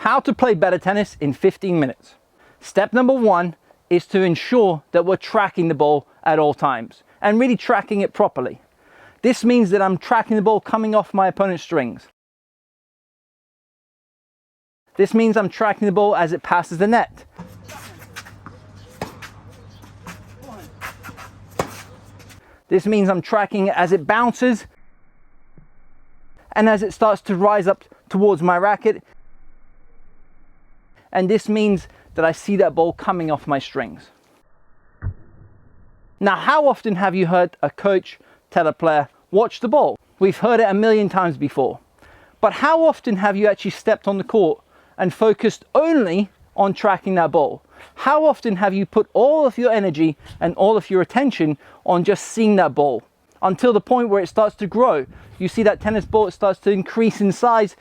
How to play better tennis in 15 minutes. Step number 1 is to ensure that we're tracking the ball at all times and really tracking it properly. This means that I'm tracking the ball coming off my opponent's strings. This means I'm tracking the ball as it passes the net. This means I'm tracking it as it bounces and as it starts to rise up towards my racket. And this means that I see that ball coming off my strings. Now, how often have you heard a coach tell a player, watch the ball? We've heard it a million times before. But how often have you actually stepped on the court and focused only on tracking that ball? How often have you put all of your energy and all of your attention on just seeing that ball until the point where it starts to grow? You see that tennis ball, it starts to increase in size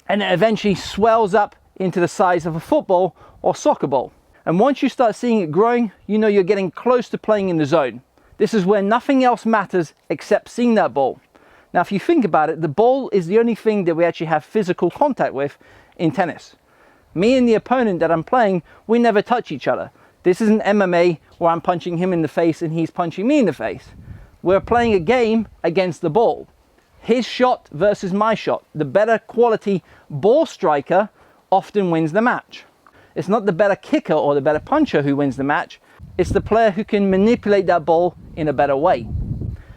and it eventually swells up into the size of a football or soccer ball. And once you start seeing it growing, you know you're getting close to playing in the zone. This is where nothing else matters except seeing that ball. Now, if you think about it, the ball is the only thing that we actually have physical contact with in tennis. Me and the opponent that I'm playing, we never touch each other. This isn't MMA where I'm punching him in the face and he's punching me in the face. We're playing a game against the ball. His shot versus my shot. The better quality ball striker often wins the match. It's not the better kicker or the better puncher who wins the match. It's the player who can manipulate that ball in a better way.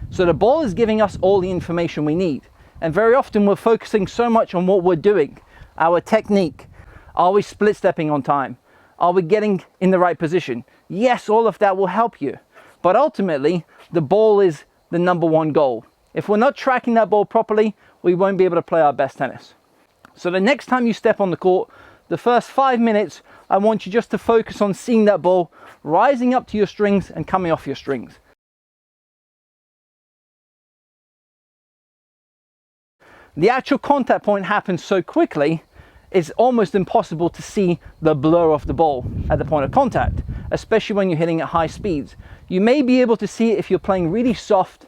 So the ball is giving us all the information we need. And very often we're focusing so much on what we're doing, our technique. Are we split stepping on time? Are we getting in the right position? Yes, all of that will help you. But ultimately, the ball is the number one goal. If we're not tracking that ball properly, we won't be able to play our best tennis. So the next time you step on the court, the first 5 minutes, I want you just to focus on seeing that ball rising up to your strings and coming off your strings. The actual contact point happens so quickly, it's almost impossible to see the blur of the ball at the point of contact, especially when you're hitting at high speeds. You may be able to see it if you're playing really soft,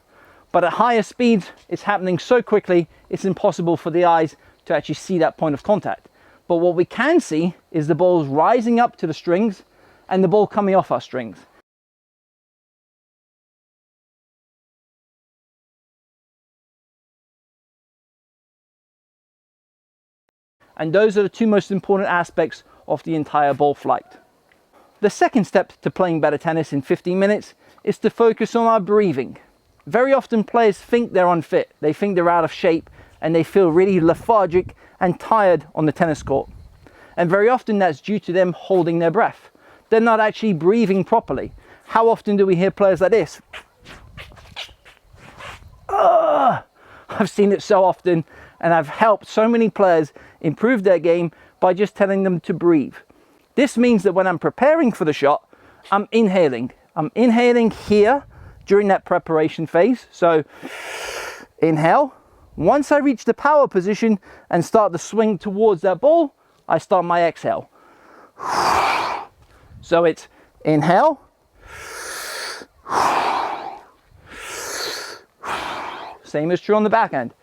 but at higher speeds, it's happening so quickly, it's impossible for the eyes to actually see that point of contact. But what we can see is the ball's rising up to the strings and the ball coming off our strings. And those are the two most important aspects of the entire ball flight. The second step to playing better tennis in 15 minutes is to focus on our breathing. Very often players think they're unfit, they think they're out of shape, and they feel really lethargic and tired on the tennis court. And very often that's due to them holding their breath. They're not actually breathing properly. How often do we hear players like this? I've seen it so often, and I've helped so many players improve their game by just telling them to breathe. This means that when I'm preparing for the shot, I'm inhaling. I'm inhaling here during that preparation phase. So inhale. Once I reach the power position and start the swing towards that ball, I start my exhale. So it's inhale, same is true on the backhand.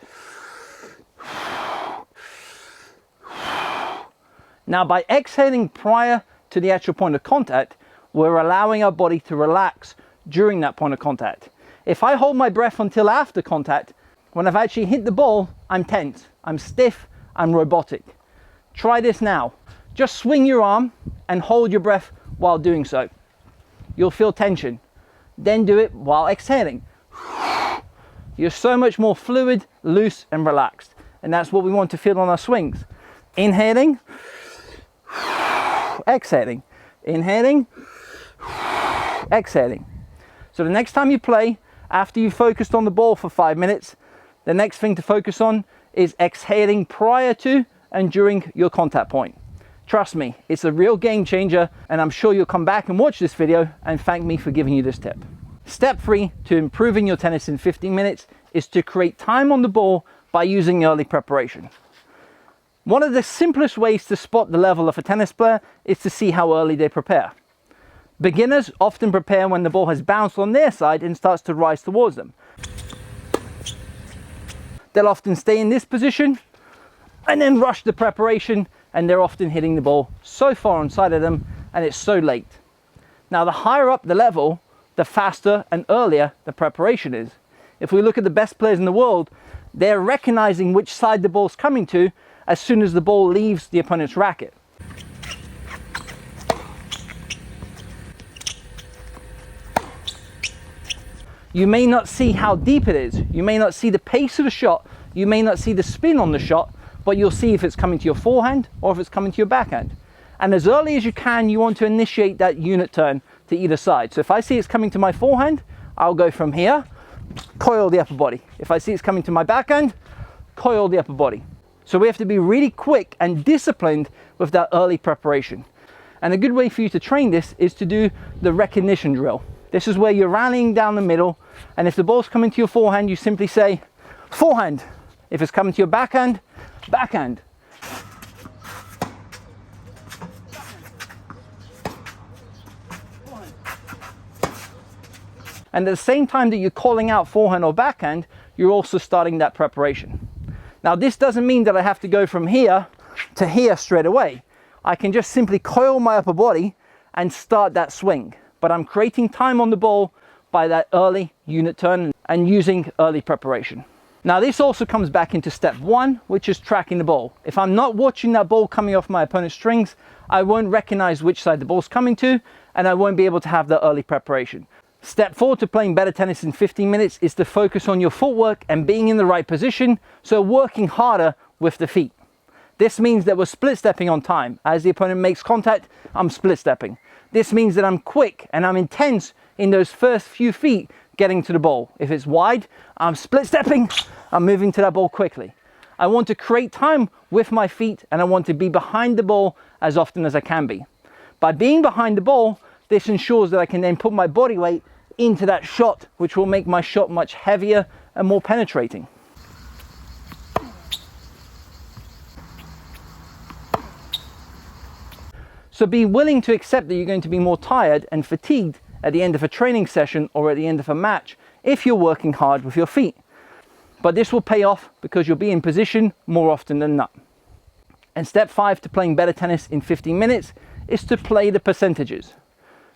Now, by exhaling prior to the actual point of contact, we're allowing our body to relax during that point of contact. If I hold my breath until after contact, when I've actually hit the ball, I'm tense, I'm stiff, I'm robotic. Try this now. Just swing your arm and hold your breath while doing so. You'll feel tension. Then do it while exhaling. You're so much more fluid, loose, and relaxed. And that's what we want to feel on our swings. Inhaling, exhaling, inhaling, exhaling. So the next time you play, after you've focused on the ball for 5 minutes, the next thing to focus on is exhaling prior to and during your contact point. Trust me, it's a real game changer, and I'm sure you'll come back and watch this video and thank me for giving you this tip. Step 3 to improving your tennis in 15 minutes is to create time on the ball by using early preparation. One of the simplest ways to spot the level of a tennis player is to see how early they prepare. Beginners often prepare when the ball has bounced on their side and starts to rise towards them. They'll often stay in this position and then rush the preparation and they're often hitting the ball so far onside of them and it's so late. Now, the higher up the level, the faster and earlier the preparation is. If we look at the best players in the world, they're recognizing which side the ball's coming to as soon as the ball leaves the opponent's racket. You may not see how deep it is, you may not see the pace of the shot, you may not see the spin on the shot, but you'll see if it's coming to your forehand or if it's coming to your backhand. And as early as you can, you want to initiate that unit turn to either side. So if I see it's coming to my forehand, I'll go from here, coil the upper body. If I see it's coming to my backhand, coil the upper body. So we have to be really quick and disciplined with that early preparation. And a good way for you to train this is to do the recognition drill. This is where you're rallying down the middle, and if the ball's coming to your forehand, you simply say, forehand. If it's coming to your backhand, backhand. And at the same time that you're calling out forehand or backhand, you're also starting that preparation. Now, this doesn't mean that I have to go from here to here straight away. I can just simply coil my upper body and start that swing. But I'm creating time on the ball by that early unit turn and using early preparation. Now, this also comes back into step one, which is tracking the ball. If I'm not watching that ball coming off my opponent's strings, I won't recognize which side the ball's coming to, and I won't be able to have the early preparation. Step 4 to playing better tennis in 15 minutes is to focus on your footwork and being in the right position, so working harder with the feet. This means that we're split stepping on time. As the opponent makes contact, I'm split stepping. This means that I'm quick and I'm intense in those first few feet getting to the ball. If it's wide, I'm split stepping, I'm moving to that ball quickly. I want to create time with my feet and I want to be behind the ball as often as I can be. By being behind the ball, this ensures that I can then put my body weight into that shot, which will make my shot much heavier and more penetrating. So be willing to accept that you're going to be more tired and fatigued at the end of a training session or at the end of a match if you're working hard with your feet. But this will pay off because you'll be in position more often than not. And step 5 to playing better tennis in 15 minutes is to play the percentages.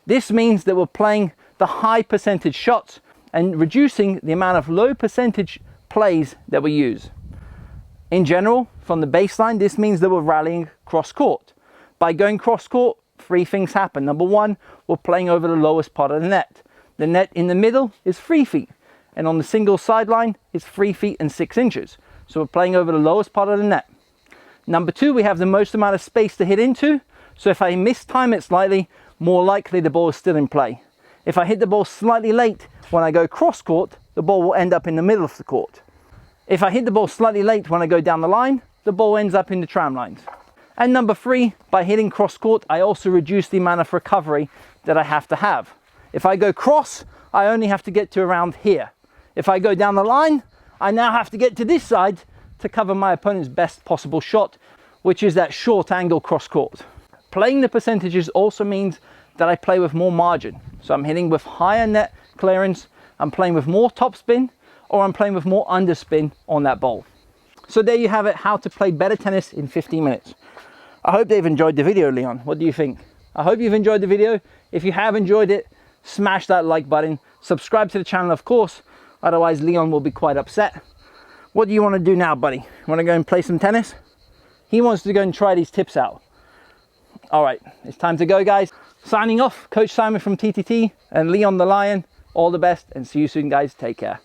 This means that we're playing the high percentage shots and reducing the amount of low percentage plays that we use. In general, from the baseline, this means that we're rallying cross court. By going cross court, 3 things happen. Number 1, we're playing over the lowest part of the net. The net in the middle is 3 feet, and on the single sideline is 3 feet and 6 inches. So we're playing over the lowest part of the net. Number 2, we have the most amount of space to hit into. So if I mistime it slightly, more likely the ball is still in play. If I hit the ball slightly late when I go cross court, the ball will end up in the middle of the court. If I hit the ball slightly late when I go down the line, the ball ends up in the tram lines. And number 3, by hitting cross court, I also reduce the amount of recovery that I have to have. If I go cross, I only have to get to around here. If I go down the line, I now have to get to this side to cover my opponent's best possible shot, which is that short angle cross court. Playing the percentages also means that I play with more margin. So I'm hitting with higher net clearance, I'm playing with more topspin, or I'm playing with more underspin on that ball. So there you have it, how to play better tennis in 15 minutes. I hope they've enjoyed the video, Leon. What do you think? I hope you've enjoyed the video. If you have enjoyed it, smash that like button. Subscribe to the channel, of course. Otherwise, Leon will be quite upset. What do you want to do now, buddy? Want to go and play some tennis? He wants to go and try these tips out. All right, it's time to go, guys. Signing off, Coach Simon from TTT and Leon the Lion. All the best and see you soon, guys. Take care.